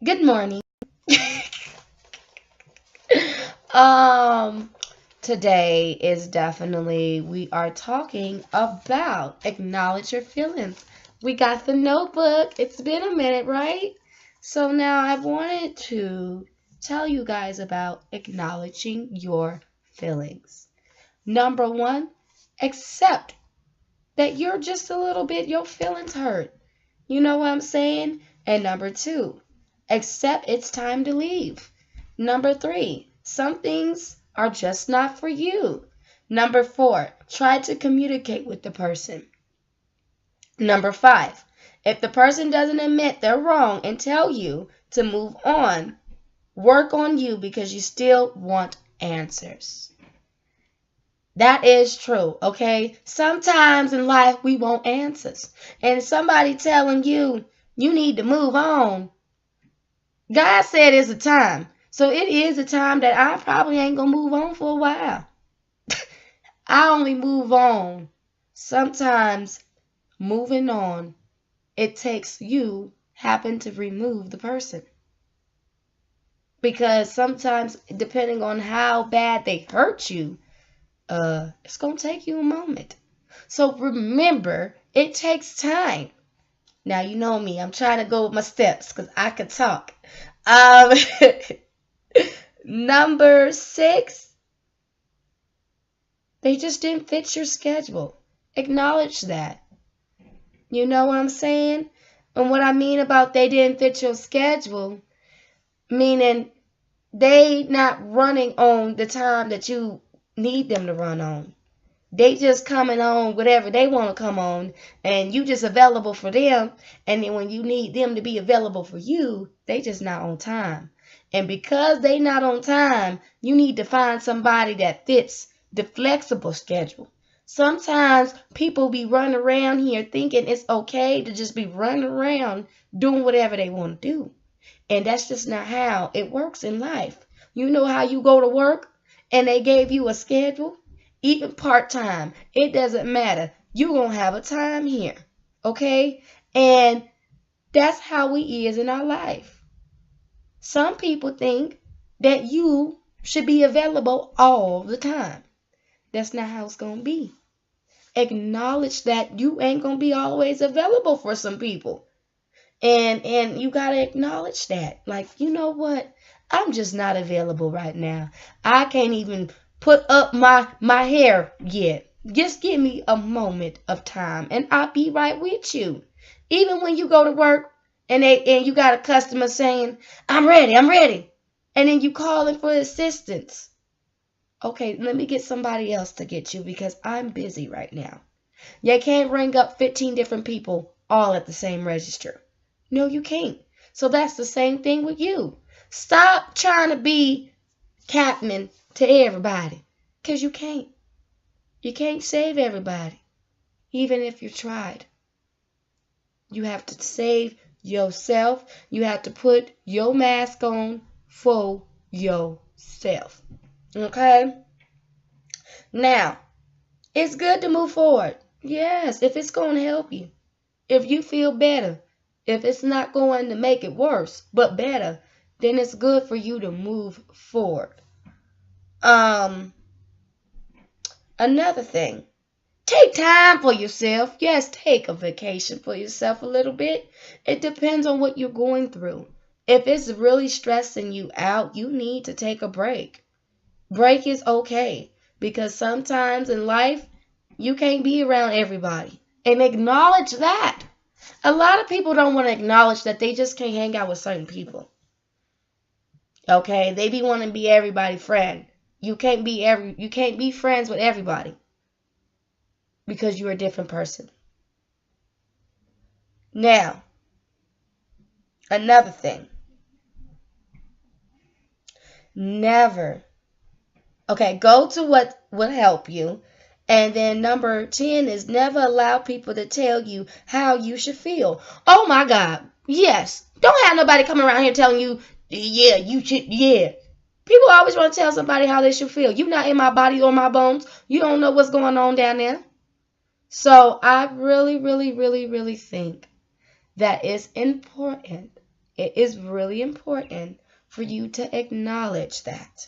Good morning. Um, Today is definitely we are talking about acknowledge your feelings. We got the notebook. It's been a minute, right? So now I wanted to tell you guys about acknowledging your feelings. Number one, accept that you're just a little bit, your feelings hurt. You know what I'm saying? And number two, accept it's time to leave. Number three, some things are just not for you. Number four, try to communicate with the person. Number five, if the person doesn't admit they're wrong and tell you to move on, work on you because you still want answers. That is true, okay? Sometimes in life we want answers. And somebody telling you you need to move on, God said it's a time. So it is a time that I probably ain't gonna move on for a while. I only move on. Sometimes moving on, it takes you happen to remove the person. Because sometimes depending on how bad they hurt you, it's gonna take you a moment. So remember, it takes time. Now you know me. I'm trying to go with my steps because I could talk. Um, Number six, they just didn't fit your schedule. Acknowledge that. You know what I'm saying? And what I mean about they didn't fit your schedule, meaning they not running on the time that you need them to run on. They just coming on whatever they want to come on, and you just available for them. And then when you need them to be available for you, they just not on time. And because they not on time, you need to find somebody that fits the flexible schedule. Sometimes people be running around here thinking it's okay to just be running around doing whatever they want to do. And that's just not how it works in life. You know how you go to work and they gave you a schedule? Even part-time, it doesn't matter. You're going to have a time here, okay? And that's how we is in our life. Some people think that you should be available all the time. That's not how it's going to be. Acknowledge that you ain't going to be always available for some people. And you got to acknowledge that. Like, you know what? I'm just not available right now. I can't even put up my hair yet. Just give me a moment of time and I'll be right with you. Even when you go to work and you got a customer saying, I'm ready, I'm ready. And then you calling for assistance. Okay, let me get somebody else to get you because I'm busy right now. You can't ring up 15 different people all at the same register. No, you can't. So that's the same thing with you. Stop trying to be captain to everybody because you can't. You can't save everybody, even if you tried. You have to save yourself. You have to put your mask on for yourself. Okay? Now, it's good to move forward. Yes, if it's going to help you. If you feel better. If it's not going to make it worse, but better, then it's good for you to move forward. Another thing, take time for yourself. Yes, take a vacation for yourself a little bit. It depends on what you're going through. If it's really stressing you out, you need to take a break. Break is okay because sometimes in life, you can't be around everybody. And acknowledge that. A lot of people don't want to acknowledge that they just can't hang out with certain people. Okay, they be wanting to be everybody's friend. You can't be friends with everybody because you're a different person. Now, another thing. Never. Okay, go to what will help you. And then number 10 is never allow people to tell you how you should feel. Oh my God. Yes. Don't have nobody coming around here telling you, yeah, you should, yeah. People always want to tell somebody how they should feel. You're not in my body or my bones. You don't know what's going on down there. So I really, really, really, really think that it's important it is really important for you to acknowledge that.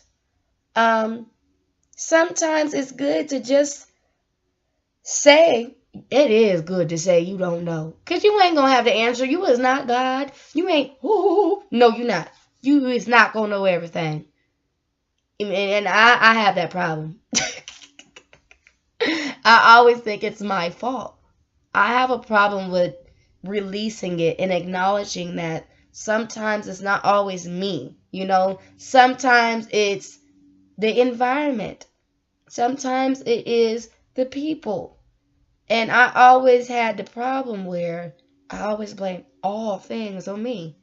Sometimes it's good to just say, it is good to say you don't know. Because you ain't going to have the answer. You is not God. You ain't, ooh, no, you not. You is not going to know everything. And I have that problem. I always think it's my fault. I have a problem with releasing it and acknowledging that sometimes it's not always me. Sometimes it's the environment. Sometimes it is the people. And I always had the problem where I always blame all things on me.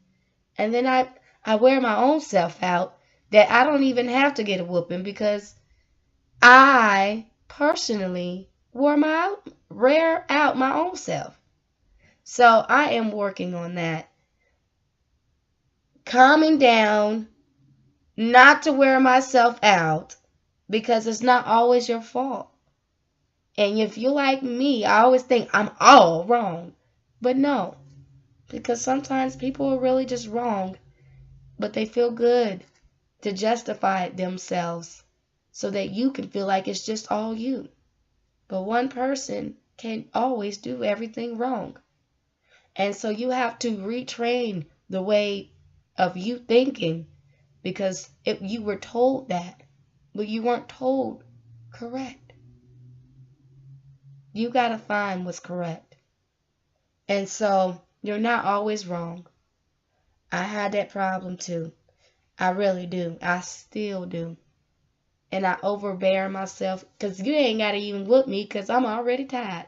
And then I wear my own self out that I don't even have to get a whooping because I personally wear out my own self. So I am working on that. Calming down, not to wear myself out because it's not always your fault. And if you're like me, I always think I'm all wrong. But no, because sometimes people are really just wrong, but they feel good to justify it themselves so that you can feel like it's just all you. But one person can't always do everything wrong. And so you have to retrain the way of you thinking because if you were told that, but you weren't told correct. You got to find what's correct. And so you're not always wrong. I had that problem too. I really do. I still do. And I overbear myself because you ain't got to even whoop me because I'm already tired.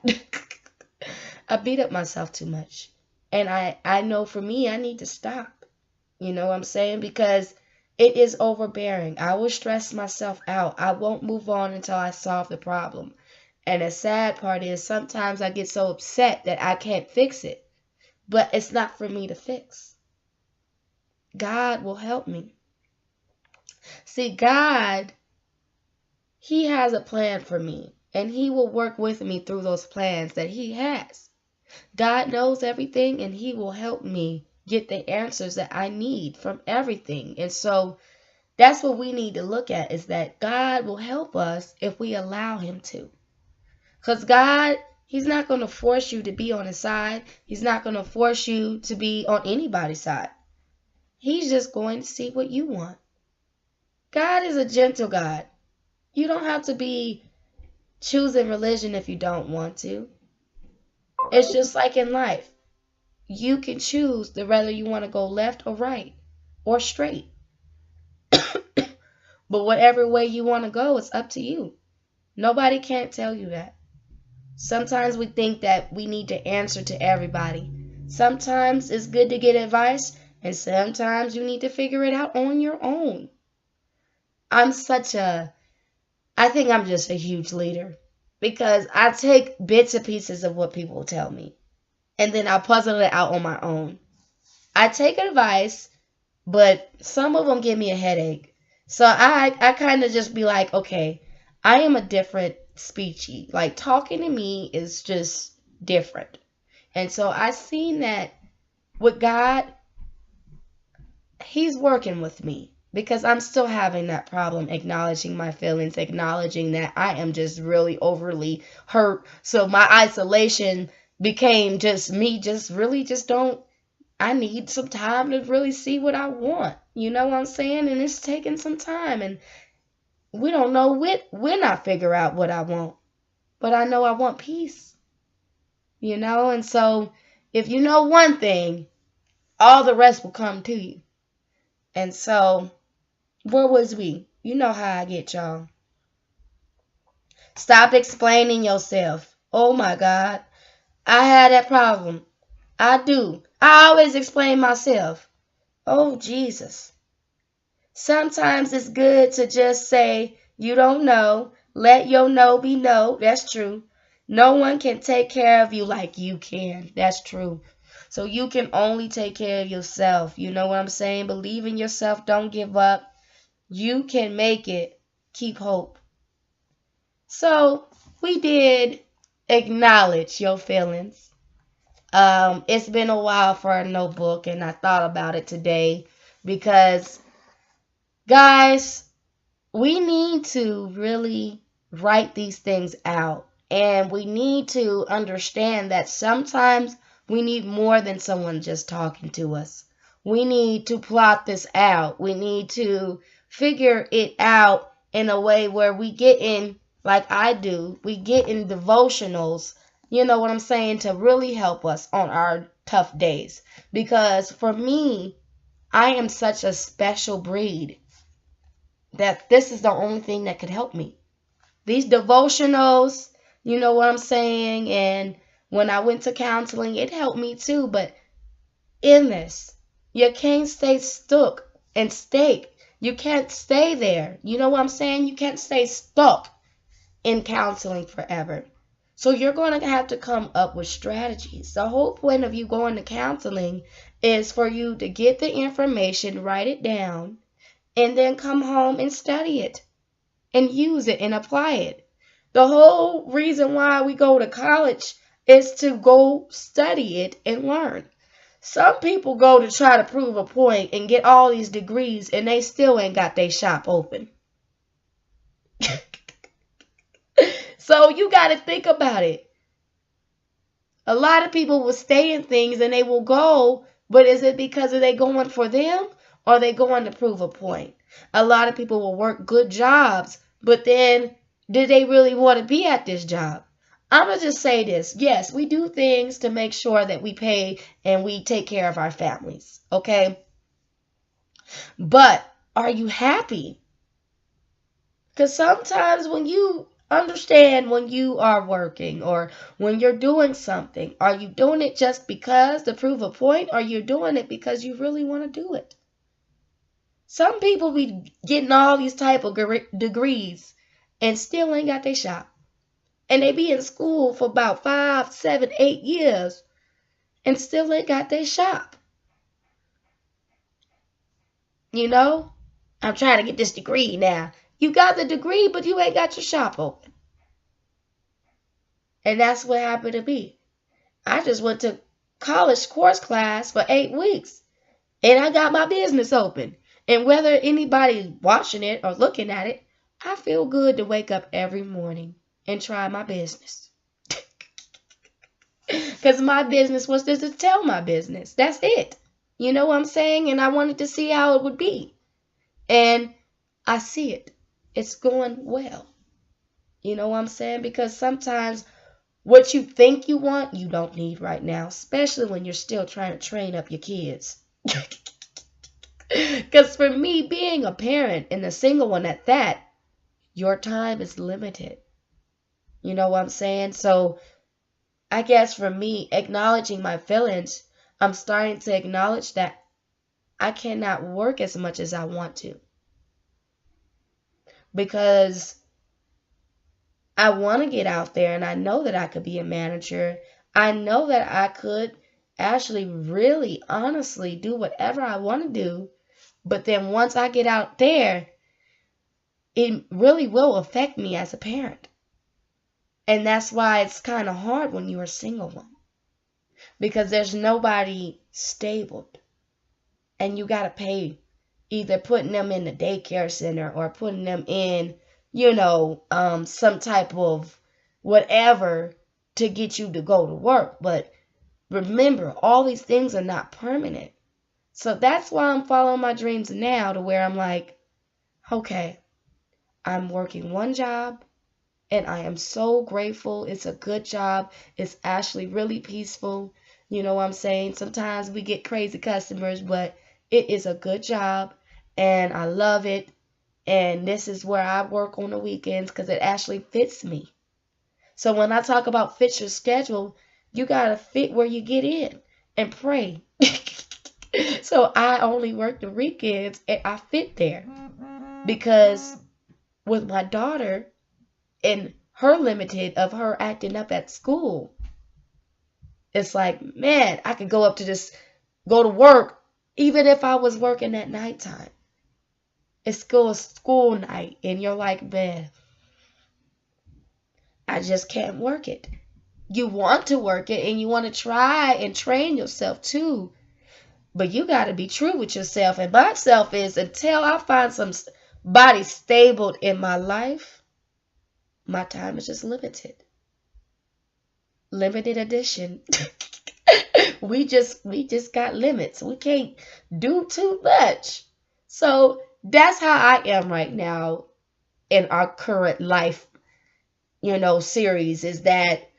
I beat up myself too much. And I know for me, I need to stop. You know what I'm saying? Because it is overbearing. I will stress myself out. I won't move on until I solve the problem. And the sad part is sometimes I get so upset that I can't fix it. But it's not for me to fix. God will help me. See, God, He has a plan for me. And He will work with me through those plans that He has. God knows everything and He will help me get the answers that I need from everything. And so that's what we need to look at is that God will help us if we allow Him to. Because God, He's not going to force you to be on His side. He's not going to force you to be on anybody's side. He's just going to see what you want. God is a gentle God. You don't have to be choosing religion if you don't want to. It's just like in life. You can choose whether you want to go left or right or straight. But whatever way you want to go, it's up to you. Nobody can't tell you that. Sometimes we think that we need to answer to everybody. Sometimes it's good to get advice, and sometimes you need to figure it out on your own. I think I'm just a huge leader because I take bits and pieces of what people tell me, and then I puzzle it out on my own. I take advice, but some of them give me a headache. So I kind of just be like, okay, I am a different species. Like talking to me is just different. And so I seen that with God, He's working with me because I'm still having that problem acknowledging my feelings, acknowledging that I am just really overly hurt. So my isolation became just me I need some time to really see what I want. You know what I'm saying? And it's taking some time. And we don't know when I figure out what I want. But I know I want peace. And so if you know one thing, all the rest will come to you. And so, where was we? You know how I get, y'all. Stop explaining yourself. Oh my God. I had that problem. I do. I always explain myself. Oh, Jesus. Sometimes it's good to just say, you don't know. Let your no be no. That's true. No one can take care of you like you can. That's true. So you can only take care of yourself. You know what I'm saying? Believe in yourself. Don't give up. You can make it. Keep hope. So we did acknowledge your feelings. It's been a while for a notebook, and I thought about it today because, guys, we need to really write these things out. And we need to understand that sometimes we need more than someone just talking to us. We need to plot this out. We need to figure it out in a way where we get in, like I do, we get in devotionals, you know what I'm saying, to really help us on our tough days. Because for me, I am such a special breed that this is the only thing that could help me. These devotionals, you know what I'm saying? And when I went to counseling, it helped me too. But in this, you can't stay stuck and stay. You can't stay there. You know what I'm saying? You can't stay stuck in counseling forever. So you're going to have to come up with strategies. The whole point of you going to counseling is for you to get the information, write it down, and then come home and study it and use it and apply it. The whole reason why we go to college is to go study it and learn. Some people go to try to prove a point and get all these degrees and they still ain't got their shop open. So you got to think about it. A lot of people will stay in things and they will go, but is it because they going for them or they going to prove a point? A lot of people will work good jobs, but then do they really want to be at this job? I'm going to just say this. Yes, we do things to make sure that we pay and we take care of our families, okay? But are you happy? Because sometimes when you understand when you are working or when you're doing something, are you doing it just because to prove a point, or you're doing it because you really want to do it? Some people be getting all these type of degrees and still ain't got their shop. And they be in school for about 5, 7, 8 years and still ain't got their shop. You know? I'm trying to get this degree now. You got the degree, but you ain't got your shop open. And that's what happened to me. I just went to college course class for 8 weeks. And I got my business open. And whether anybody's watching it or looking at it, I feel good to wake up every morning and try my business. Because my business was just to tell my business. That's it. You know what I'm saying? And I wanted to see how it would be. And I see it. It's going well. You know what I'm saying? Because sometimes what you think you want, you don't need right now. Especially when you're still trying to train up your kids. Because for me, being a parent and a single one at that, your time is limited. You know what I'm saying? So I guess for me, acknowledging my feelings, I'm starting to acknowledge that I cannot work as much as I want to. Because I want to get out there and I know that I could be a manager. I know that I could actually really honestly do whatever I want to do. But then once I get out there, it really will affect me as a parent. And that's why it's kind of hard when you're a single one. Because there's nobody stable. And you got to pay either putting them in the daycare center or putting them in, some type of whatever to get you to go to work. But remember, all these things are not permanent. So that's why I'm following my dreams now, to where I'm like, okay, I'm working one job and I am so grateful. It's a good job. It's actually really peaceful. You know what I'm saying? Sometimes we get crazy customers, but it is a good job and I love it. And this is where I work on the weekends because it actually fits me. So when I talk about fit your schedule, you got to fit where you get in and pray. So I only work the weekends and I fit there. Because with my daughter and her limited of her acting up at school, it's like, man, I could go to work even if I was working at nighttime. It's school night and you're like, man, I just can't work it. You want to work it and you want to try and train yourself too. But you got to be true with yourself. And myself is, until I find somebody stable in my life, my time is just limited. Limited edition. we just got limits. We can't do too much. So that's how I am right now in our current life, series, is that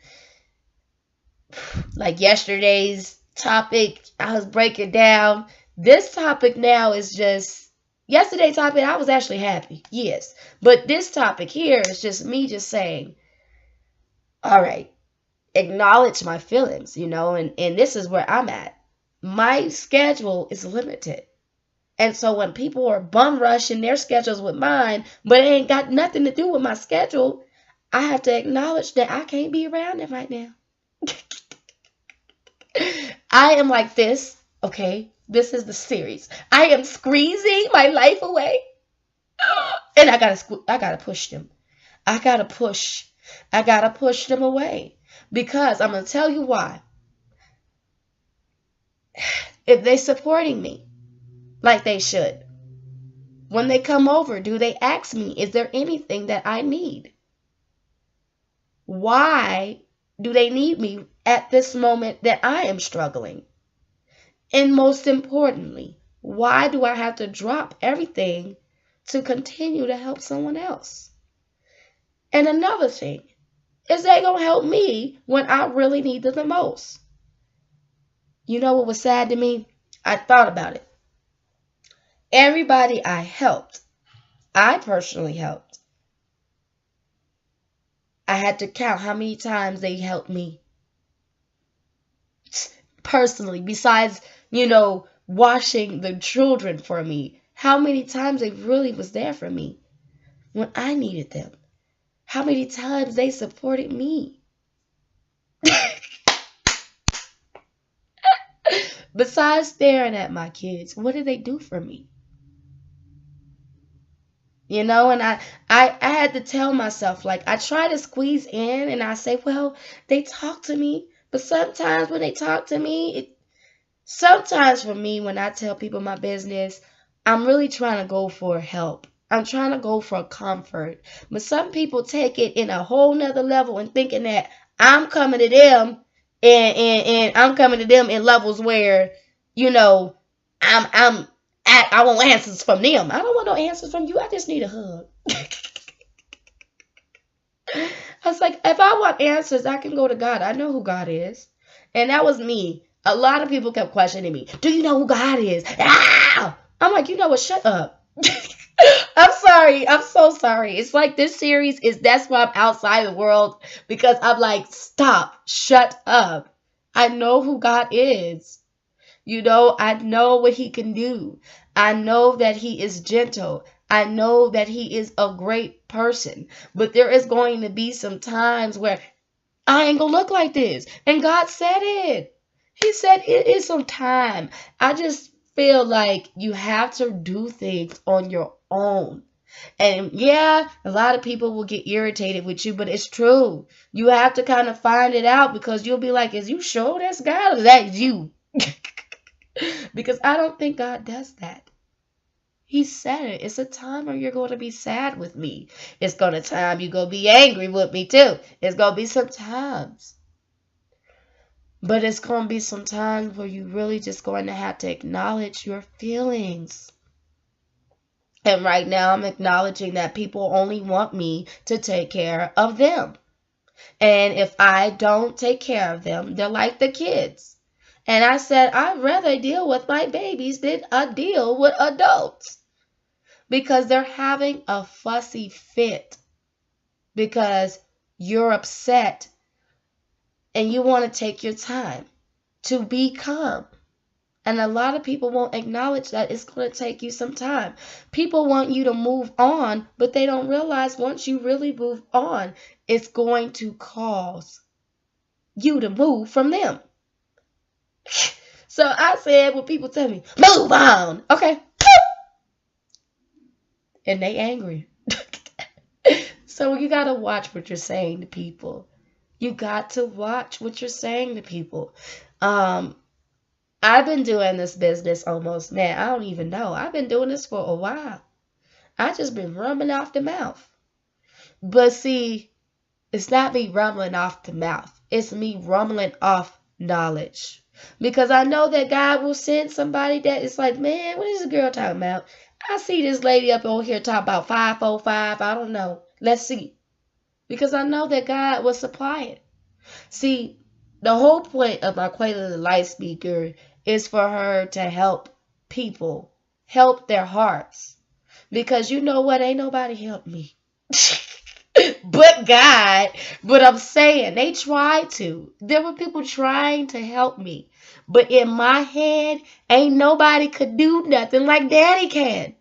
like yesterday's topic, I was breaking down. This topic now is just, yesterday's topic, I was actually happy, yes. But this topic here is just me just saying, all right, acknowledge my feelings, and this is where I'm at. My schedule is limited. And so when people are bum rushing their schedules with mine, but it ain't got nothing to do with my schedule, I have to acknowledge that I can't be around them right now. I am like this, okay? This is the series. I am squeezing my life away. And I gotta push them. I gotta push them away. Because I'm gonna tell you why. If they supporting me like they should, when they come over, do they ask me, is there anything that I need? Why do they need me at this moment that I am struggling? And most importantly, why do I have to drop everything to continue to help someone else? And another thing, is they going to help me when I really need them the most? You know what was sad to me? I thought about it. Everybody I helped, I personally helped, I had to count how many times they helped me personally, besides, washing the children for me. How many times they really was there for me when I needed them? How many times they supported me? Besides staring at my kids, what did they do for me? And I had to tell myself, like, I try to squeeze in and I say, well, they talk to me. But sometimes when they talk to me, sometimes for me, when I tell people my business, I'm really trying to go for help. I'm trying to go for comfort. But some people take it in a whole nother level and thinking that I'm coming to them and I'm coming to them in levels where, I want answers from them. I don't want no answers from you. I just need a hug. I was like, if I want answers, I can go to God. I know who God is. And that was me. A lot of people kept questioning me. Do you know who God is? Ah! I'm like, you know what? Shut up. I'm sorry. I'm so sorry. It's like this series that's why I'm outside the world, because I'm like, stop. Shut up. I know who God is. I know what he can do. I know that he is gentle. I know that he is a great person. But there is going to be some times where I ain't gonna look like this. And God said it. He said it is some time. I just feel like you have to do things on your own. And yeah, a lot of people will get irritated with you, but it's true. You have to kind of find it out, because you'll be like, is you sure that's God or is that you? Because I don't think God does that. He said it. It's a time where you're going to be sad with me. It's going to time you're going to be angry with me too. It's going to be some times. But it's going to be some times where you really just going to have to acknowledge your feelings. And right now I'm acknowledging that people only want me to take care of them. And if I don't take care of them, they're like the kids. And I said, I'd rather deal with my babies than I deal with adults. Because they're having a fussy fit. Because you're upset and you want to take your time to be calm. And a lot of people won't acknowledge that it's going to take you some time. People want you to move on, but they don't realize once you really move on, it's going to cause you to move from them. So I said, when people tell me, move on, okay. And they angry. So you got to watch what you're saying to people. You got to watch what you're saying to people. Um, I've been doing this business almost, man, I don't even know. I've been doing this for a while. I just been rumbling off the mouth. But see, it's not me rumbling off the mouth. It's me rumbling off knowledge. Because I know that God will send somebody that is like, man, what is this girl talking about? I see this lady up over here talking about 545. I don't know. Let's see. Because I know that God will supply it. See, the whole point of my Quayla the Light Speaker is for her to help people, help their hearts. Because you know what? Ain't nobody helped me. But God. But I'm saying, they tried to. There were people trying to help me. But in my head, ain't nobody could do nothing like Daddy can.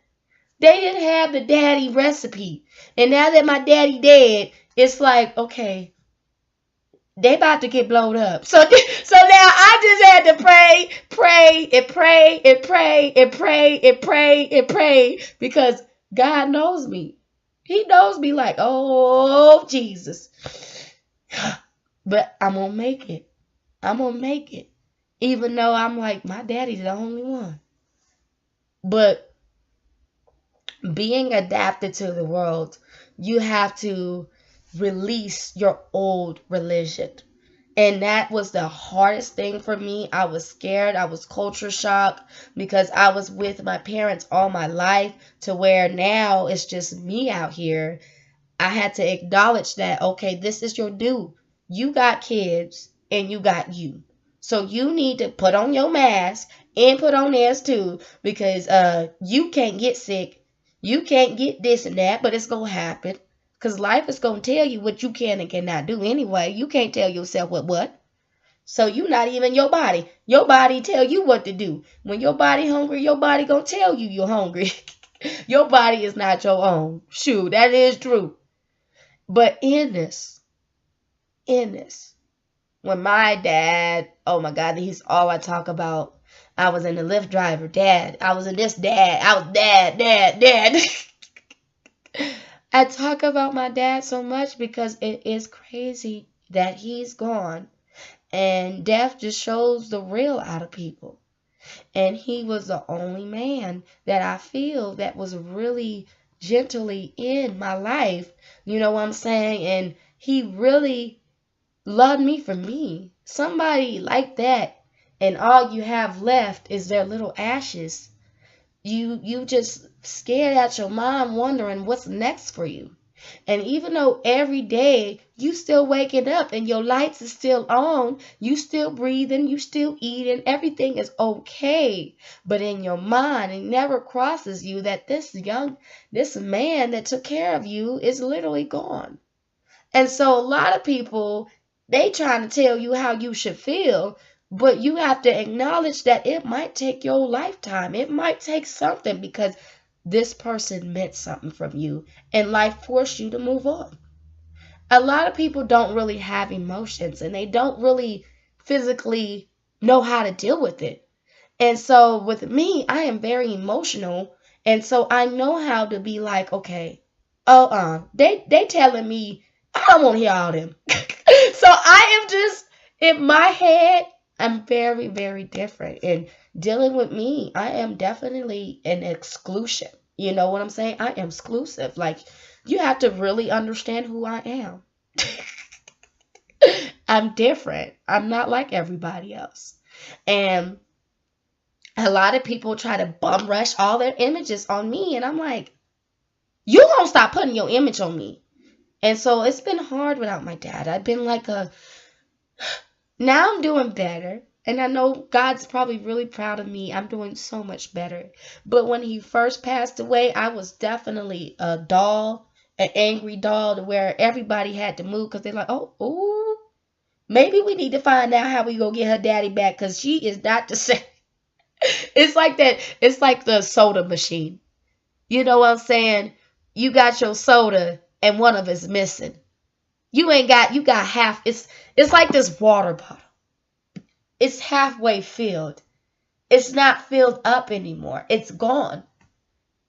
They didn't have the daddy recipe. And now that my daddy dead, it's like, okay, they about to get blown up. So now I just had to pray, and pray, and pray, and pray, and pray, and pray, because God knows me. He knows me like, oh, Jesus. But I'm going to make it. I'm going to make it. Even though I'm like, my daddy's the only one. But being adapted to the world, you have to release your old religion. And that was the hardest thing for me. I was scared. I was culture shocked because I was with my parents all my life, to where now it's just me out here. I had to acknowledge that, okay, this is your due. You got kids and you got you. So you need to put on your mask and put on theirs too, because you can't get sick. You can't get this and that, but it's going to happen. Because life is going to tell you what you can and cannot do anyway. You can't tell yourself what. So you not even your body. Your body tell you what to do. When your body hungry, your body going to tell you you're hungry. Your body is not your own. Shoot, that is true. But in this, when my dad, oh my God, he's all I talk about. I was in the Lyft driver, dad. I was in this, dad. I was dad. I talk about my dad so much because it is crazy that he's gone. And death just shows the real out of people. And he was the only man that I feel that was really gently in my life. You know what I'm saying? And he really loved me for me. Somebody like that, and all you have left is their little ashes. You just scared out your mind, wondering what's next for you. And even though every day you still waking up and your lights is still on, you still breathing, you still eating, everything is okay. But in your mind, it never crosses you that this man that took care of you is literally gone. And so a lot of people, they trying to tell you how you should feel, but you have to acknowledge that it might take your lifetime. It might take something, because this person meant something from you and life forced you to move on. A lot of people don't really have emotions, and they don't really physically know how to deal with it. And so with me, I am very emotional. And so I know how to be like, okay, they telling me I don't want to hear all them. So I am just in my head, I'm very, very different. And dealing with me, I am definitely an exclusion. You know what I'm saying? I am exclusive. Like, you have to really understand who I am. I'm different. I'm not like everybody else. And a lot of people try to bum rush all their images on me. And I'm like, you gonna stop putting your image on me. And so it's been hard without my dad. I've been like now I'm doing better. And I know God's probably really proud of me. I'm doing so much better. But when he first passed away, I was definitely a doll, an angry doll, to where everybody had to move because they're like, oh, maybe we need to find out how we go get her daddy back, because she is not the same. It's like that. It's like the soda machine. You know what I'm saying? You got your soda and one of it's missing. You got half. It's like this water bottle. It's halfway filled. It's not filled up anymore. It's gone.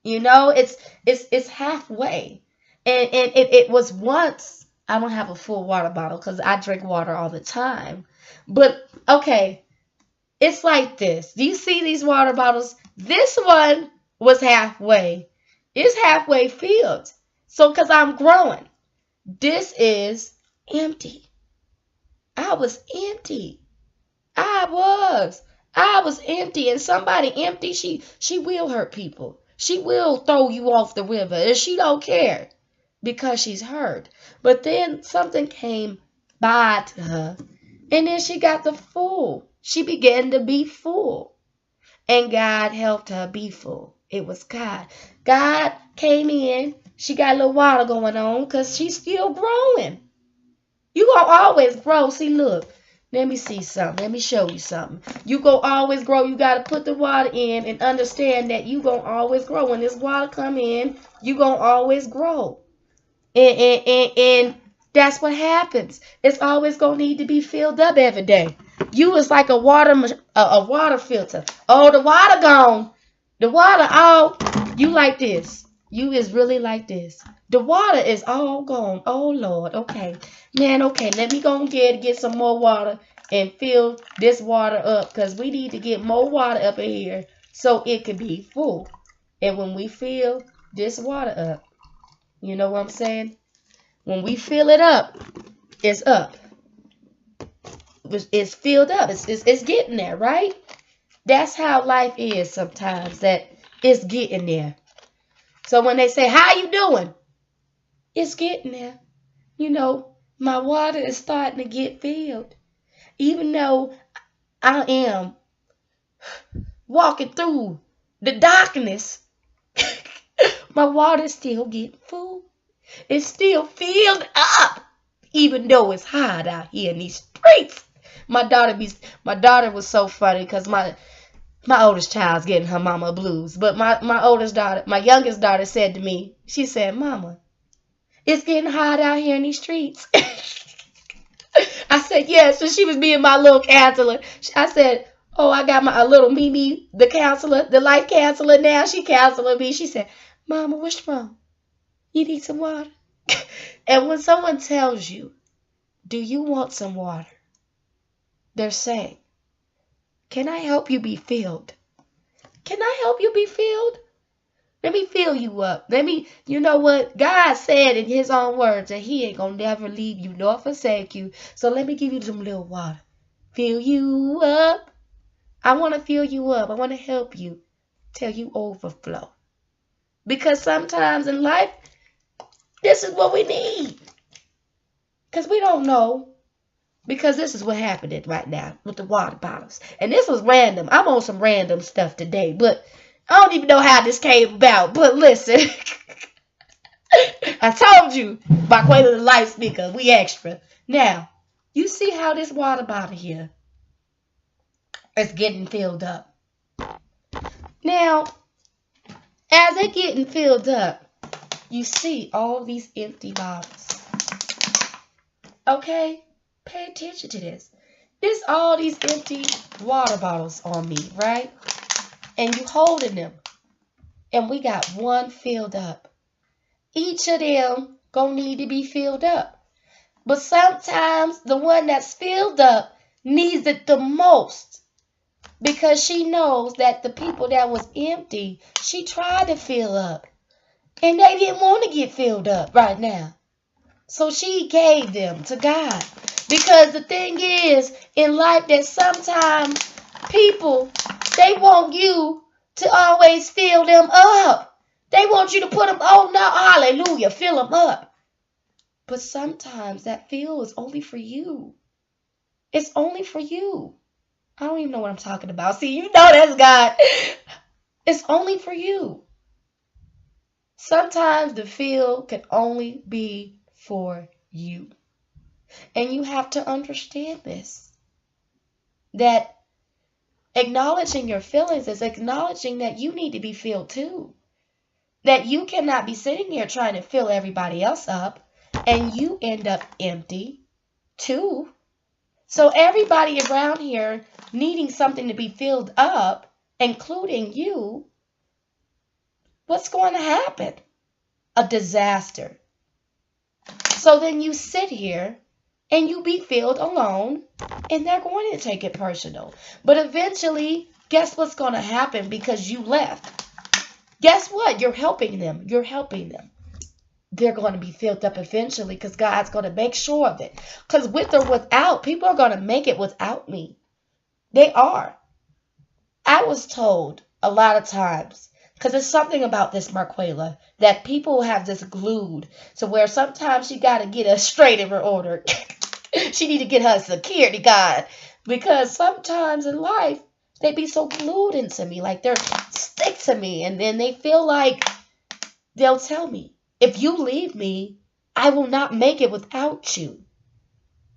You know, it's halfway. And it was once I don't have a full water bottle because I drink water all the time. But, okay, it's like this. Do you see these water bottles? This one was halfway. It's halfway filled. So, because I'm growing. This is empty. I was empty. I was. I was empty. And somebody empty, she will hurt people. She will throw you off the river. And she don't care because she's hurt. But then something came by to her. And then she got the full. She began to be full. And God helped her be full. It was God. God came in. She got a little water going on because she's still growing. You gonna always grow. See, look. Let me see something. Let me show you something. You gonna always grow. You gotta put the water in and understand that you gonna always grow. When this water come in, you gonna always grow. And that's what happens. It's always gonna need to be filled up every day. You is like a water filter. Oh, the water gone. The water all. You like this. You is really like this. The water is all gone. Oh, Lord. Okay. Man, okay. Let me go and get some more water and fill this water up because we need to get more water up in here so it can be full. And when we fill this water up, you know what I'm saying? When we fill it up, it's up. It's filled up. It's getting there, right? That's how life is sometimes, that it's getting there. So when they say, how you doing? It's getting there. You know, my water is starting to get filled. Even though I am walking through the darkness, my water is still getting full. It's still filled up, even though it's hot out here in these streets. My daughter was so funny because my oldest child's getting her mama blues. But my youngest daughter said to me, she said, Mama, it's getting hot out here in these streets. I said, yes. So she was being my little counselor. I said, oh, I got my little Mimi, the counselor, the life counselor now. She counseling me. She said, Mama, what's wrong? You need some water? And when someone tells you, do you want some water? They're saying, can I help you be filled? Can I help you be filled? Let me fill you up. You know what? God said in his own words that he ain't gonna never leave you nor forsake you. So let me give you some little water. Fill you up. I want to fill you up. I want to help you till you overflow. Because sometimes in life, this is what we need. Because we don't know. Because this is what happened right now with the water bottles. And this was random. I'm on some random stuff today. But I don't even know how this came about. But listen. I told you by way of the light speaker, we extra. Now, you see how this water bottle here is getting filled up. Now, as they're getting filled up, you see all these empty bottles. Okay? Pay attention to this. There's all these empty water bottles on me, right? And you holding them. And we got one filled up. Each of them gonna need to be filled up. But sometimes the one that's filled up needs it the most. Because she knows that the people that was empty, she tried to fill up. And they didn't want to get filled up right now. So she gave them to God. Because the thing is, in life, that sometimes people, they want you to always fill them up. They want you to put them, oh no, hallelujah, fill them up. But sometimes that fill is only for you. It's only for you. I don't even know what I'm talking about. See, you know that's God. It's only for you. Sometimes the fill can only be for you. And you have to understand this. That acknowledging your feelings is acknowledging that you need to be filled too. That you cannot be sitting here trying to fill everybody else up and you end up empty too. So everybody around here needing something to be filled up, including you, what's going to happen? A disaster. So then you sit here and you be filled alone, and they're going to take it personal. But eventually, guess what's going to happen because you left? Guess what? You're helping them. You're helping them. They're going to be filled up eventually because God's going to make sure of it. Because with or without, people are going to make it without me. They are. I was told a lot of times, because there's something about this Marquela, that people have this glued to where sometimes she got to get a straight in her order. She need to get her security guard. Because sometimes in life, they be so glued into me, like they're stick to me. And then they feel like they'll tell me, if you leave me, I will not make it without you.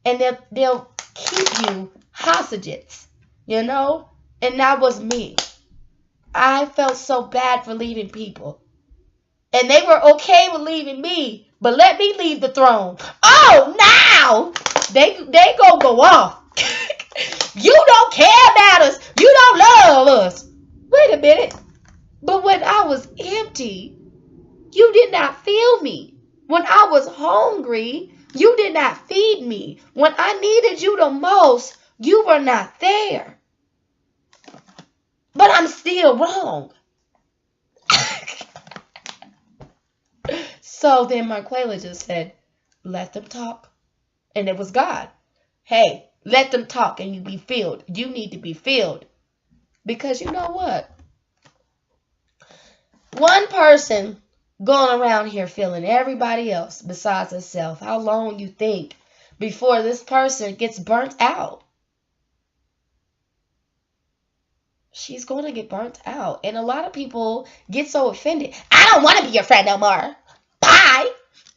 And they'll keep you hostages, you know? And that was me. I felt so bad for leaving people. And they were okay with leaving me, but let me leave the throne. Oh, now they gonna go off. You don't care about us. You don't love us. Wait a minute. But when I was empty, you did not fill me. When I was hungry, you did not feed me. When I needed you the most, you were not there. But I'm still wrong. So then Marquela just said, let them talk. And it was God. Hey, let them talk and you be filled. You need to be filled. Because you know what? One person going around here feeling everybody else besides herself. How long you think before this person gets burnt out? She's going to get burnt out. And a lot of people get so offended. I don't want to be your friend no more. Bye.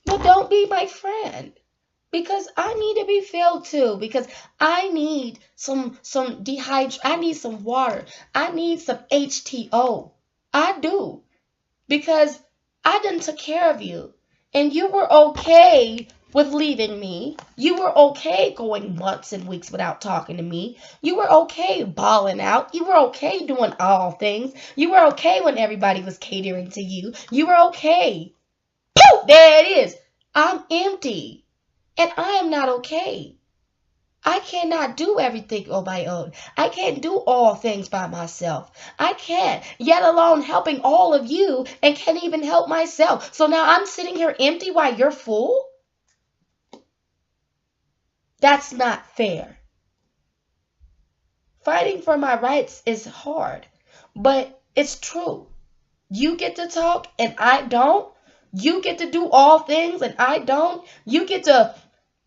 Well, don't be my friend. Because I need to be filled too. Because I need some I need some water. I need some H2O. I do. Because I done took care of you. And you were okay with leaving me. You were okay going months and weeks without talking to me. You were okay balling out. You were okay doing all things. You were okay when everybody was catering to you. You were okay. Poof! There it is. I'm empty. And I am not okay. I cannot do everything on my own. I can't do all things by myself. I can't, yet alone helping all of you and can't even help myself. So now I'm sitting here empty while you're full? That's not fair. Fighting for my rights is hard, but it's true. You get to talk and I don't. You get to do all things and I don't. You get to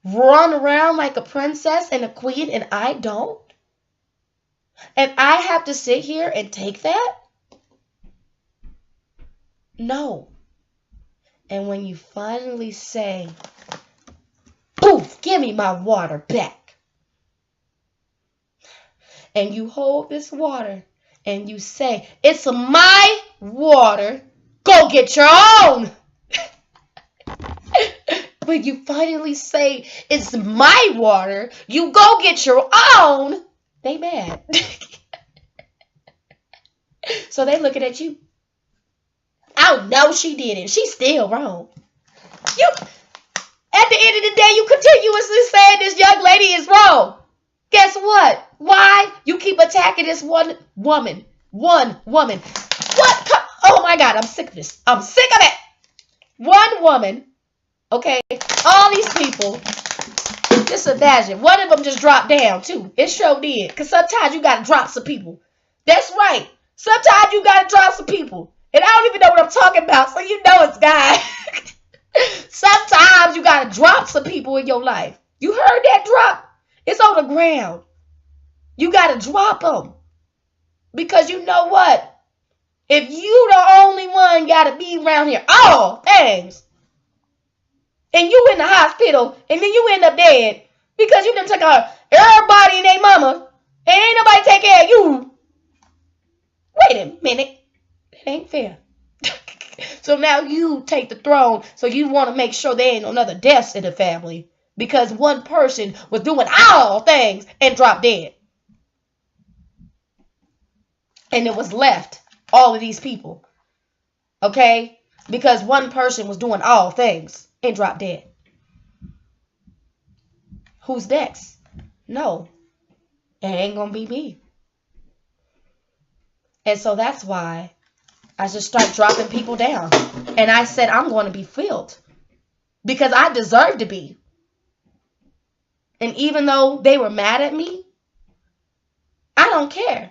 run around like a princess and a queen and I don't. And I have to sit here and take that? No. And when you finally say, poof, give me my water back. And you hold this water and you say, it's my water. Go get your own. When you finally say, it's my water, you go get your own, they mad. So they looking at you. Oh, no, she didn't. She's still wrong. You, at the end of the day, you continuously saying this young lady is wrong. Guess what? Why? You keep attacking this one woman. One woman. What? Oh, my God, I'm sick of this. I'm sick of it. One woman. Okay, all these people, just imagine, one of them just dropped down too. It sure did, because sometimes you got to drop some people. That's right. Sometimes you got to drop some people. And I don't even know what I'm talking about, so you know it's God. Sometimes you got to drop some people in your life. You heard that drop? It's on the ground. You got to drop them. Because you know what? If you the only one got to be around here, all things, and you in the hospital, and then you end up dead because you done took out everybody and their mama, and ain't nobody take care of you. Wait a minute. That ain't fair. So now you take the throne, so you want to make sure there ain't no other deaths in the family because one person was doing all things and dropped dead. And it was left, all of these people. Okay? Because one person was doing all things and dropped dead. Who's next? No, it ain't gonna be me. And so that's why I just start dropping people down. And I said, I'm going to be filled because I deserve to be. And even though they were mad at me, I don't care.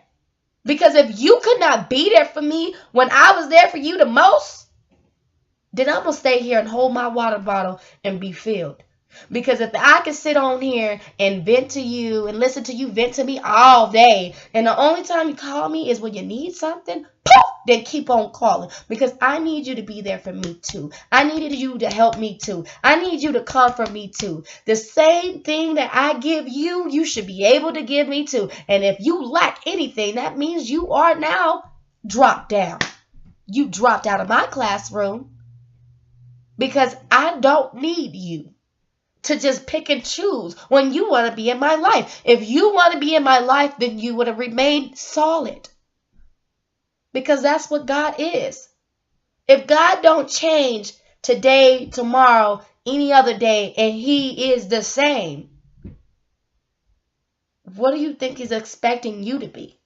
Because if you could not be there for me when I was there for you the most, then I'm going to stay here and hold my water bottle and be filled. Because if I can sit on here and vent to you and listen to you vent to me all day, and the only time you call me is when you need something, poof, then keep on calling. Because I need you to be there for me too. I needed you to help me too. I need you to comfort me too. The same thing that I give you, you should be able to give me too. And if you lack anything, that means you are now dropped down. You dropped out of my classroom because I don't need you to just pick and choose when you want to be in my life. If you want to be in my life, then you would have remained solid. Because that's what God is. If God don't change today, tomorrow, any other day, and he is the same, what do you think he's expecting you to be?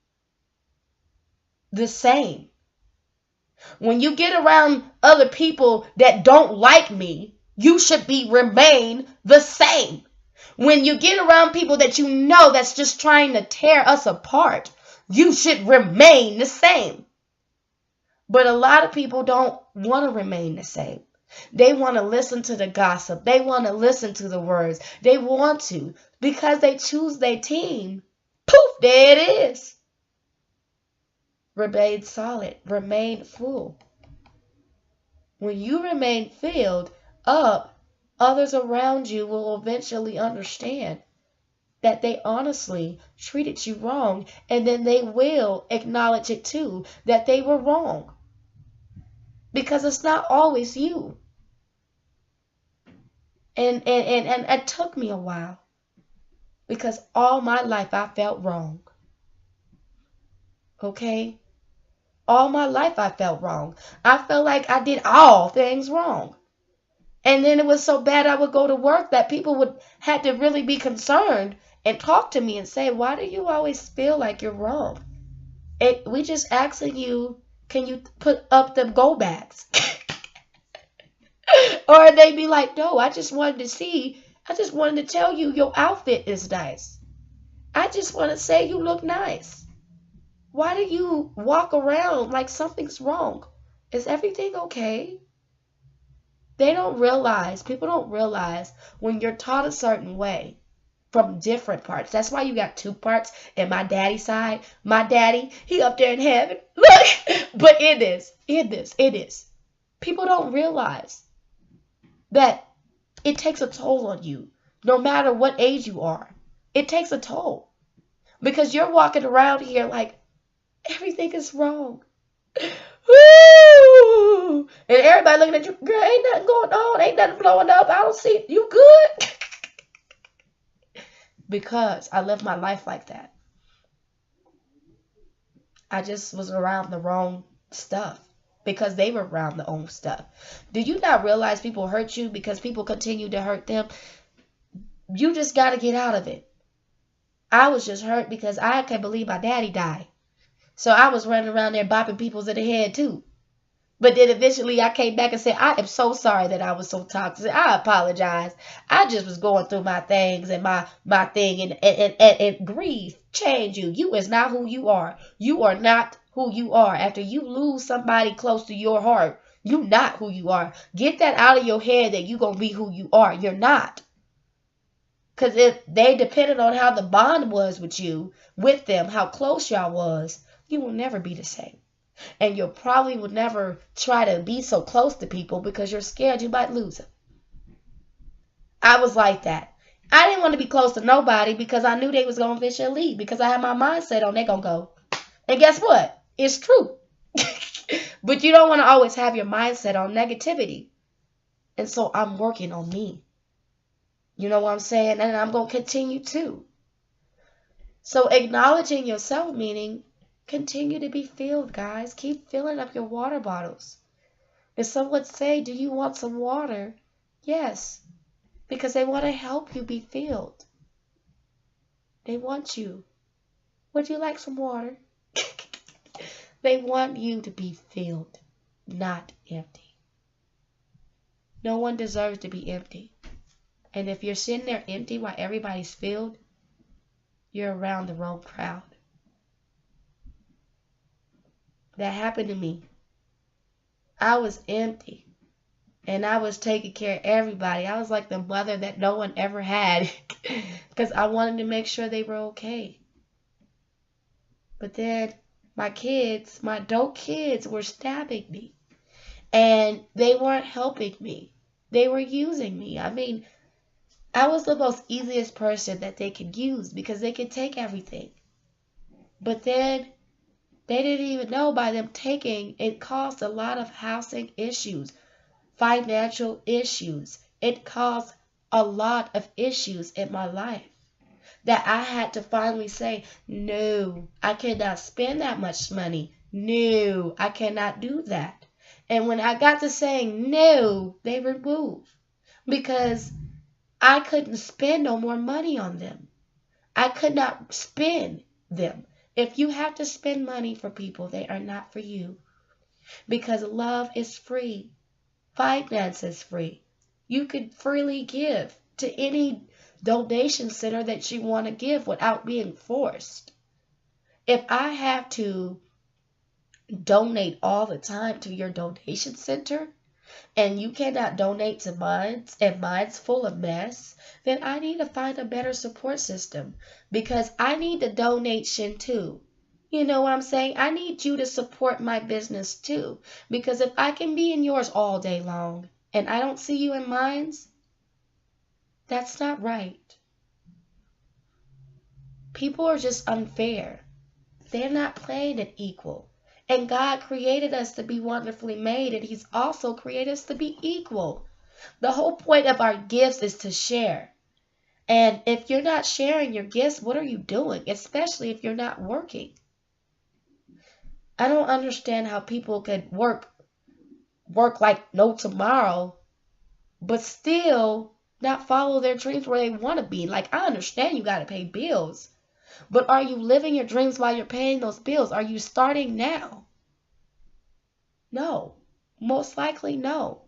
The same. When you get around other people that don't like me, you should remain the same. When you get around people that you know that's just trying to tear us apart, you should remain the same. But a lot of people don't want to remain the same. They want to listen to the gossip. They want to listen to the words. They want to because they choose their team. Poof, there it is. Remain solid. Remain full. When you remain filled up, others around you will eventually understand that they honestly treated you wrong, and then they will acknowledge it too, that they were wrong. Because it's not always you. And it took me a while. Because all my life I felt wrong. Okay? All my life I felt wrong. I felt like I did all things wrong. And then it was so bad I would go to work that people would have to really be concerned and talk to me and say, why do you always feel like you're wrong? We just asking you, can you put up the go bags? Or they'd be like, no, I just wanted to tell you your outfit is nice. I just want to say you look nice. Why do you walk around like something's wrong? Is everything okay? People don't realize when you're taught a certain way from different parts. That's why you got two parts in my daddy's side. My daddy, he up there in heaven. Look, but it is. People don't realize that it takes a toll on you, no matter what age you are. It takes a toll. Because you're walking around here like everything is wrong. Woo! And everybody looking at you, girl, ain't nothing going on, ain't nothing blowing up, I don't see, you good? Because I lived my life like that. I just was around the wrong stuff. Because they were around the own stuff. Do you not realize people hurt you because people continue to hurt them? You just got to get out of it. I was just hurt because I can't believe my daddy died. So I was running around there bopping people's in the head too. But then eventually I came back and said, I am so sorry that I was so toxic. I apologize. I just was going through my things and my thing and grief change you. You is not who you are. You are not who you are. After you lose somebody close to your heart, you not who you are. Get that out of your head that you going to be who you are. You're not. Because if they depended on how the bond was with them, how close y'all was, you will never be the same. And you probably would never try to be so close to people because you're scared you might lose them. I was like that. I didn't want to be close to nobody because I knew they was going to eventually leave because I had my mindset on they going to go. And guess what? It's true. But you don't want to always have your mindset on negativity. And so I'm working on me. You know what I'm saying? And I'm going to continue to. So acknowledging yourself meaning continue to be filled, guys. Keep filling up your water bottles. If someone say, do you want some water? Yes. Because they want to help you be filled. They want you. Would you like some water? They want you to be filled, not empty. No one deserves to be empty. And if you're sitting there empty while everybody's filled, you're around the wrong crowd. That happened to me. I was empty. And I was taking care of everybody. I was like the mother that no one ever had. Because I wanted to make sure they were okay. But then my kids, my adult kids, were stabbing me. And they weren't helping me. They were using me. I mean, I was the most easiest person that they could use because they could take everything. But then they didn't even know by them taking, it caused a lot of housing issues, financial issues. It caused a lot of issues in my life that I had to finally say, no, I cannot spend that much money. No, I cannot do that. And when I got to saying no, they removed because I couldn't spend no more money on them. I could not spend them. If you have to spend money for people, they are not for you. Because love is free. Finance is free. You could freely give to any donation center that you want to give without being forced. If I have to donate all the time to your donation center, and you cannot donate to mine, and mine's full of mess, then I need to find a better support system because I need the donation too. You know what I'm saying? I need you to support my business too because if I can be in yours all day long and I don't see you in mine's, that's not right. People are just unfair. They're not playing it equal. And God created us to be wonderfully made, and He's also created us to be equal. The whole point of our gifts is to share. And if you're not sharing your gifts, what are you doing? Especially if you're not working. I don't understand how people could work like no tomorrow, but still not follow their dreams where they want to be. Like, I understand you got to pay bills. But are you living your dreams while you're paying those bills? Are you starting now? No. Most likely no.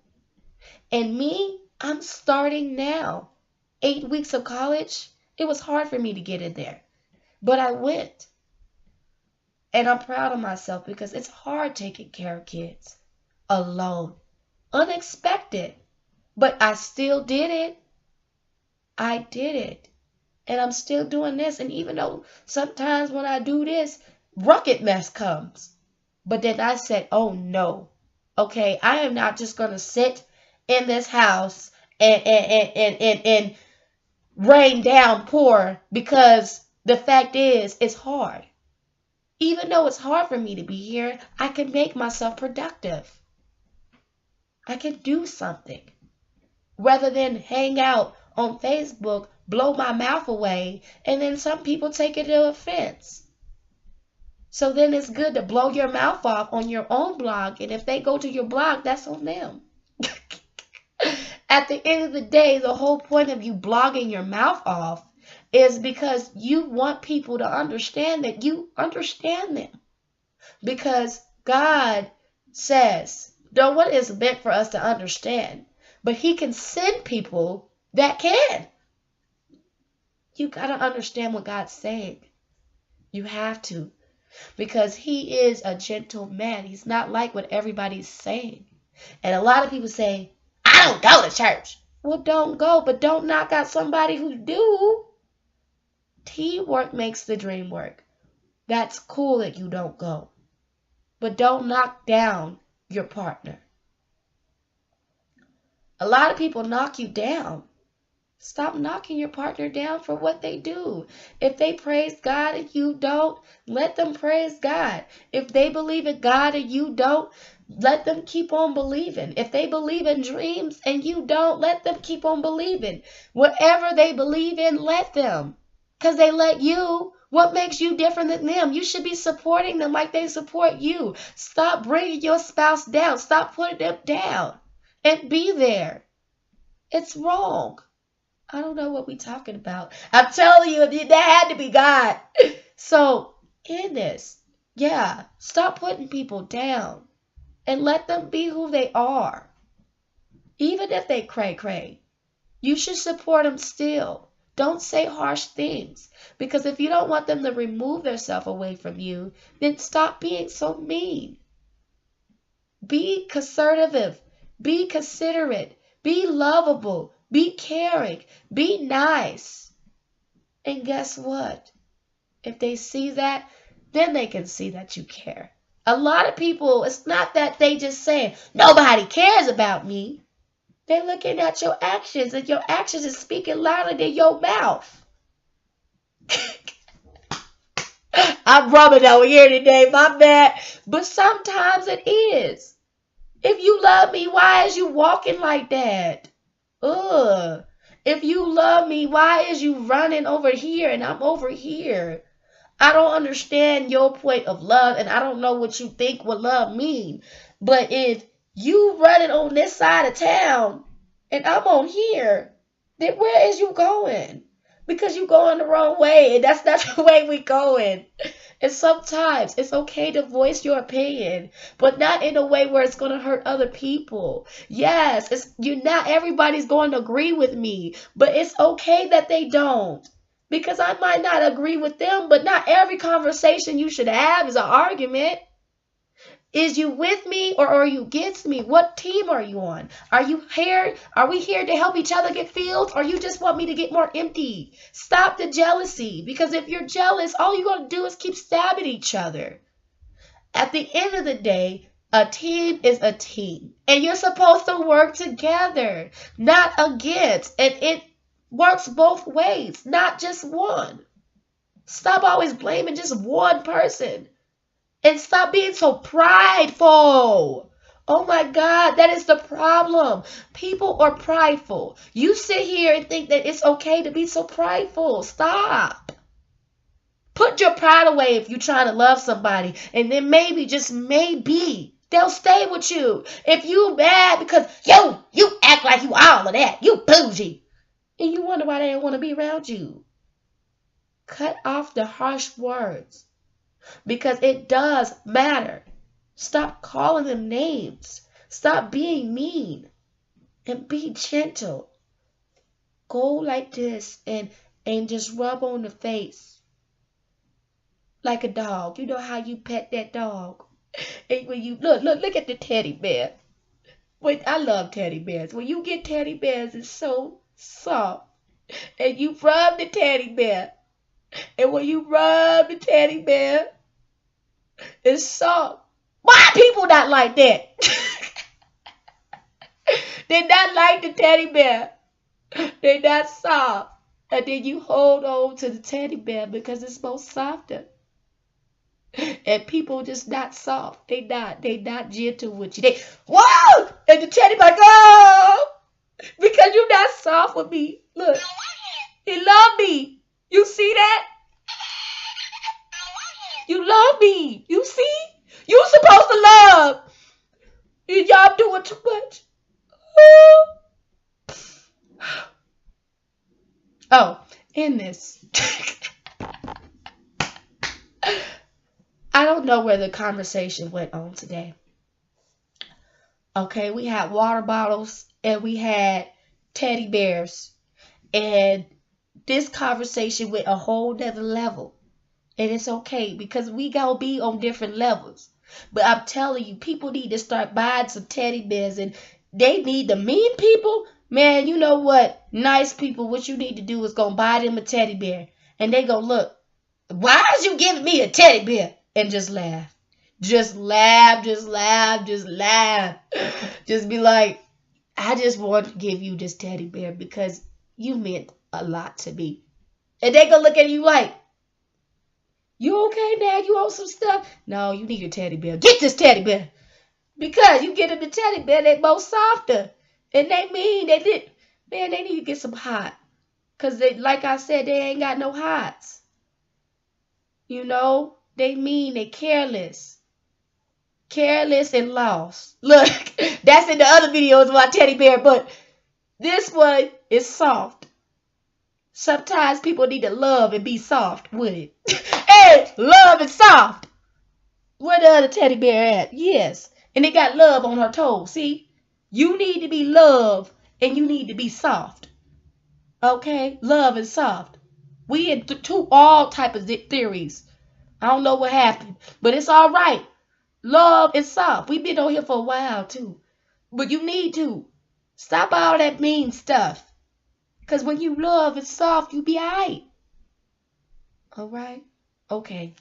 And me, I'm starting now. 8 weeks of college, it was hard for me to get in there. But I went. And I'm proud of myself because it's hard taking care of kids alone. Unexpected. But I still did it. I did it. And I'm still doing this. And even though sometimes when I do this, rugged mess comes. But then I said, oh no. Okay, I am not just going to sit in this house and rain down pour because the fact is, it's hard. Even though it's hard for me to be here, I can make myself productive. I can do something. Rather than hang out on Facebook, blow my mouth away, and then some people take it to offense. So then it's good to blow your mouth off on your own blog, and if they go to your blog, that's on them. At the end of the day, the whole point of you blogging your mouth off is because you want people to understand that you understand them. Because God says, no one is meant for us to understand, but He can send people that can. You got to understand what God's saying. You have to. Because He is a gentle man. He's not like what everybody's saying. And a lot of people say, I don't go to church. Well, don't go, but don't knock out somebody who do. Teamwork makes the dream work. That's cool that you don't go. But don't knock down your partner. A lot of people knock you down. Stop knocking your partner down for what they do. If they praise God and you don't, let them praise God. If they believe in God and you don't, let them keep on believing. If they believe in dreams and you don't, let them keep on believing. Whatever they believe in, let them. Because they let you. What makes you different than them? You should be supporting them like they support you. Stop bringing your spouse down. Stop putting them down. And be there. It's wrong. I don't know what we talking about. I'm telling you, that had to be God. So, in this, yeah, stop putting people down and let them be who they are. Even if they cray-cray, you should support them still. Don't say harsh things. Because if you don't want them to remove themselves away from you, then stop being so mean. Be conservative. Be considerate. Be lovable. Be caring. Be nice. And guess what? If they see that, then they can see that you care. A lot of people, it's not that they just say, nobody cares about me. They're looking at your actions, and your actions is speaking louder than your mouth. I'm rubbing over here today, my bad. But sometimes it is. If you love me, why is you walking like that? Ugh. If you love me, why is you running over here and I'm over here? I don't understand your point of love, and I don't know what you think what love mean. But if you running on this side of town and I'm on here, then where is you going? Because you going the wrong way, and that's not the way we going. And sometimes it's okay to voice your opinion, but not in a way where it's going to hurt other people. Yes, not everybody's going to agree with me, but it's okay that they don't. Because I might not agree with them, but not every conversation you should have is an argument. Is you with me or are you against me? What team are you on? Are we here to help each other get filled, or you just want me to get more empty? Stop the jealousy, because if you're jealous, all you're going to do is keep stabbing each other. At the end of the day, a team is a team, and you're supposed to work together, not against. And it works both ways, not just one. Stop always blaming just one person. And stop being so prideful. Oh my God, that is the problem. People are prideful. You sit here and think that it's okay to be so prideful. Stop. Put your pride away if you're trying to love somebody. And then maybe, just maybe, they'll stay with you. If you mad because, you act like you all of that. You bougie. And you wonder why they don't want to be around you. Cut off the harsh words. Because it does matter. Stop calling them names. Stop being mean. And be gentle. Go like this and just rub on the face. Like a dog. You know how you pet that dog? And when you look at the teddy bear. I love teddy bears. When you get teddy bears, it's so soft. And you rub the teddy bear. And when you rub the teddy bear, it's soft. Why people not like that? They not like the teddy bear. They not soft. And then you hold on to the teddy bear because it's more softer. And people just not soft. They not gentle with you. They, whoa! And the teddy bear, oh! Because you're not soft with me. Look. He love me. You see that? You love me. You see? You supposed to love. Y'all doing too much. Oh, in this. I don't know where the conversation went on today. Okay, we had water bottles and we had teddy bears. And this conversation went a whole nother level. And it's okay because we gonna be on different levels. But I'm telling you, people need to start buying some teddy bears, and they need the mean people. Man, you know what? Nice people, what you need to do is go buy them a teddy bear. And they go, look, why is you giving me a teddy bear? And just laugh. Just laugh, just laugh, just laugh. Just be like, I just want to give you this teddy bear because you meant a lot to me. And they gonna look at you like, you okay now? You want some stuff? No, you need your teddy bear. Get this teddy bear. Because you get in the teddy bear, they both softer. And they mean, they need to get some hot. Because they, like I said, they ain't got no hots. You know, they mean, they careless. Careless and lost. Look, that's in the other videos about teddy bear, but this one is soft. Sometimes people need to love and be soft with it. Hey, love and soft. Where the other teddy bear at? Yes. And it got love on her toes. See? You need to be love and you need to be soft. Okay? Love and soft. We in all type of theories. I don't know what happened, but it's all right. Love is soft. We've been on here for a while too. But you need to stop all that mean stuff. Because when you love and soft, you be alright. Alright? Okay.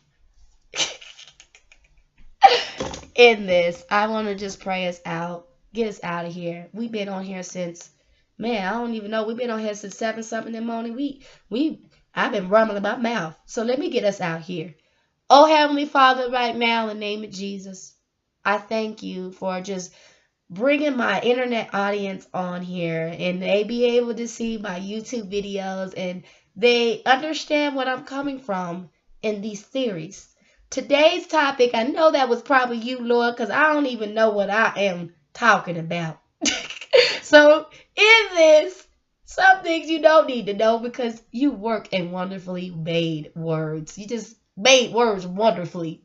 In this, I want to just pray us out. Get us out of here. We've been on here since, man, I don't even know. We've been on here since 7 something in the morning. I've been rumbling my mouth. So let me get us out here. Oh, Heavenly Father, right now, in the name of Jesus, I thank you for just bringing my internet audience on here, and they be able to see my YouTube videos, and they understand what I'm coming from in these theories. Today's topic, I know that was probably you, Lord, because I don't even know what I am talking about. So in this, some things you don't need to know because you work in wonderfully made words. You just made words wonderfully.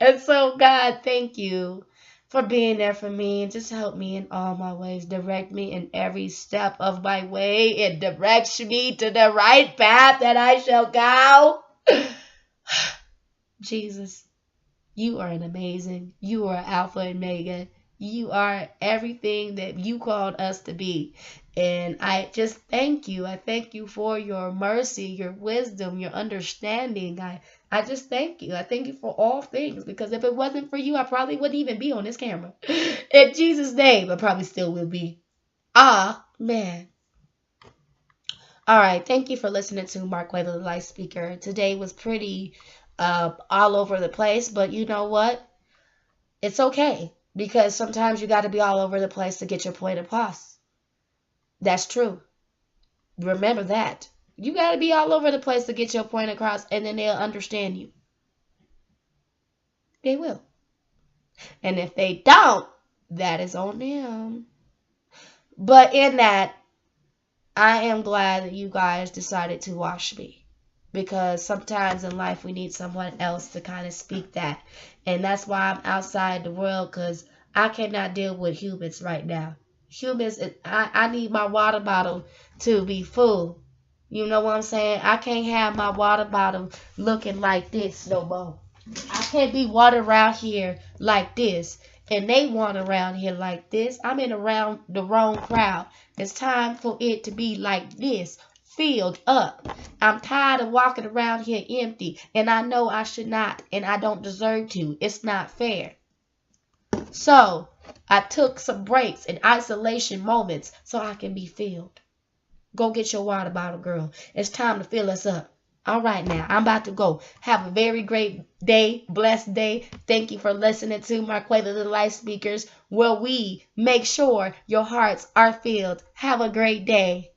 And so, God, thank you for being there for me, and just help me in all my ways. Direct me in every step of my way and direct me to the right path that I shall go. Jesus, you are amazing. You are Alpha and Omega. You are everything that you called us to be. And I just thank you. I thank you for your mercy, your wisdom, your understanding. I just thank you. I thank you for all things, because if it wasn't for you, I probably wouldn't even be on this camera. In Jesus' name, I probably still will be. Amen. All right. Thank you for listening to Marquetta the Light Speaker. Today was pretty all over the place, but you know what? It's okay, because sometimes you got to be all over the place to get your point across. That's true. Remember that. You got to be all over the place to get your point across, and then they'll understand you. They will. And if they don't, that is on them. But in that, I am glad that you guys decided to watch me, because sometimes in life we need someone else to kind of speak that. And that's why I'm outside the world, because I cannot deal with humans right now. Humans, I need my water bottle to be full. You know what I'm saying? I can't have my water bottle looking like this no more. I can't be water around here like this, and they want around here like this. I'm in around the wrong crowd. It's time for it to be like this, filled up. I'm tired of walking around here empty, and I know I should not, and I don't deserve to. It's not fair. So I took some breaks and isolation moments so I can be filled. Go get your water bottle, girl. It's time to fill us up. All right, now, I'm about to go. Have a very great day, blessed day. Thank you for listening to Marquetta the Light Speakers, where we make sure your hearts are filled. Have a great day.